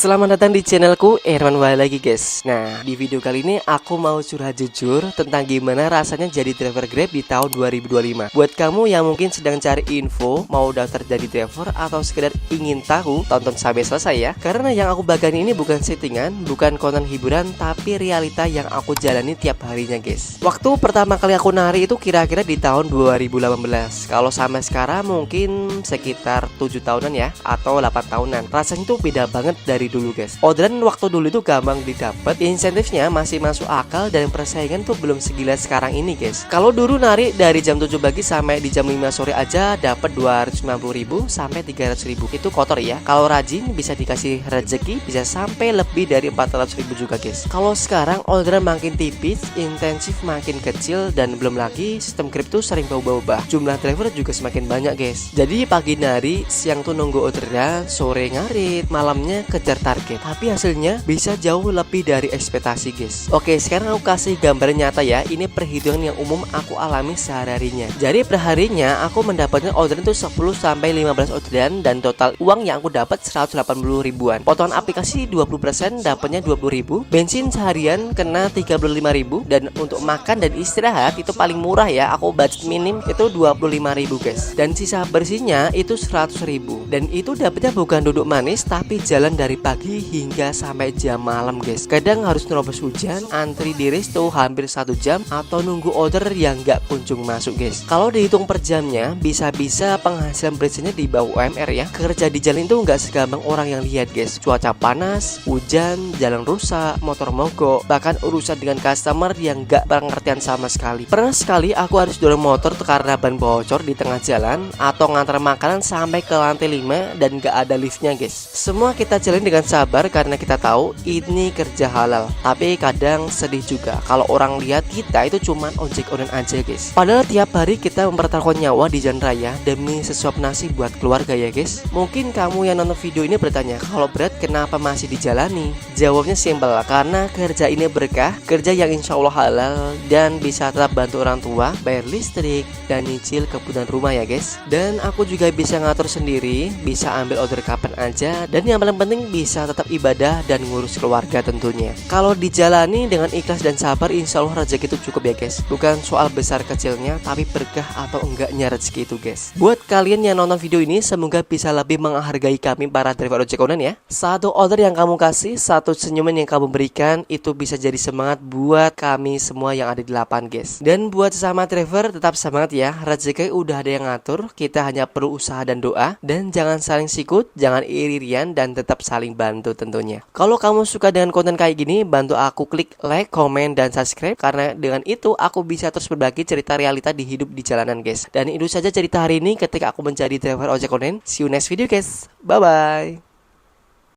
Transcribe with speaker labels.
Speaker 1: Selamat datang di channelku Herman Wahai lagi guys. Nah, di video kali ini aku mau curhat jujur tentang gimana rasanya jadi driver Grab di tahun 2025. Buat kamu yang mungkin sedang cari info mau daftar jadi driver atau sekedar ingin tahu, tonton sampai selesai ya. Karena yang aku bagikan ini bukan settingan, bukan konten hiburan, tapi realita yang aku jalani tiap harinya guys. Waktu pertama kali aku nari itu kira-kira di tahun 2018. Kalau sampai sekarang mungkin sekitar 7 tahunan ya, atau 8 tahunan. Rasanya tuh beda banget dari dulu guys. Orderan waktu dulu itu gampang didapat, insentifnya masih masuk akal, dan persaingan tuh belum segila sekarang ini guys. Kalau dulu nari dari jam 7 pagi sampai di jam 5 sore aja dapat 250.000 sampai 300.000. Itu kotor ya. Kalau rajin bisa dikasih rezeki bisa sampai lebih dari 400.000 juga guys. Kalau sekarang orderan makin tipis, intensif makin kecil, dan belum lagi sistem Grab tuh sering berubah-ubah. Jumlah driver juga semakin banyak guys. Jadi pagi nari, siang tuh nunggu orderan, sore ngarit, malamnya kejar target, tapi hasilnya bisa jauh lebih dari ekspektasi guys. Oke, sekarang aku kasih gambaran nyata ya. Ini perhitungan yang umum aku alami sehari-harinya. Jadi perharinya aku mendapatkan orderan tuh 10 sampai 15 orderan, dan total uang yang aku dapat 180 ribuan. Potongan aplikasi 20%, dapatnya 20.000. Bensin seharian kena 35.000, dan untuk makan dan istirahat itu paling murah ya. Aku budget minim itu 25.000 guys. Dan sisa bersihnya itu 100.000. Dan itu dapatnya bukan duduk manis, tapi jalan dari pagi hingga sampai jam malam guys. Kadang harus nerobos hujan, antri di resto hampir 1 jam, atau nunggu order yang gak kunjung masuk guys. Kalau dihitung per jamnya, bisa-bisa penghasilan bersihnya di bawah UMR ya. Kerja di jalan itu gak segampang orang yang lihat guys. Cuaca panas, hujan, jalan rusak, motor mogok, bahkan urusan dengan customer yang gak pengertian sama sekali. Pernah sekali aku harus dorong motor karena ban bocor di tengah jalan, atau ngantar makanan sampai ke lantai 5 dan gak ada liftnya guys. Semua kita jalani dengan sabar karena kita tahu ini kerja halal. Tapi kadang sedih juga kalau orang lihat kita itu cuman ojek online aja guys. Padahal tiap hari kita mempertaruhkan nyawa di jalan raya demi sesuap nasi buat keluarga ya guys. Mungkin kamu yang nonton video ini bertanya, kalau berat kenapa masih dijalani? Jawabnya simpel, karena kerja ini berkah, kerja yang insya Allah halal, dan bisa tetap bantu orang tua, bayar listrik, dan nyicil kebutuhan rumah ya guys. Dan aku juga bisa ngatur sendiri, bisa ambil order kapan aja, dan yang paling penting bisa tetap ibadah dan ngurus keluarga tentunya. Kalau dijalani dengan ikhlas dan sabar, insya Allah rezeki itu cukup ya guys. Bukan soal besar kecilnya, tapi berkah atau enggaknya rezeki itu guys. Buat kalian yang nonton video ini, semoga bisa lebih menghargai kami para driver ojek online ya. Satu order yang kamu kasih, satu senyuman yang kamu berikan, itu bisa jadi semangat buat kami semua yang ada di lapangan guys. Dan buat sesama driver, tetap semangat ya. Rezeki udah ada yang ngatur, kita hanya perlu usaha dan doa. Dan jangan saling sikut, jangan iri-irian, dan tetap saling bantu tentunya. Kalau kamu suka dengan konten kayak gini, bantu aku klik like, komen, dan subscribe, karena dengan itu aku bisa terus berbagi cerita realita di hidup di jalanan guys. Dan itu saja cerita hari ini ketika aku menjadi driver ojek online. See you next video guys. Bye bye.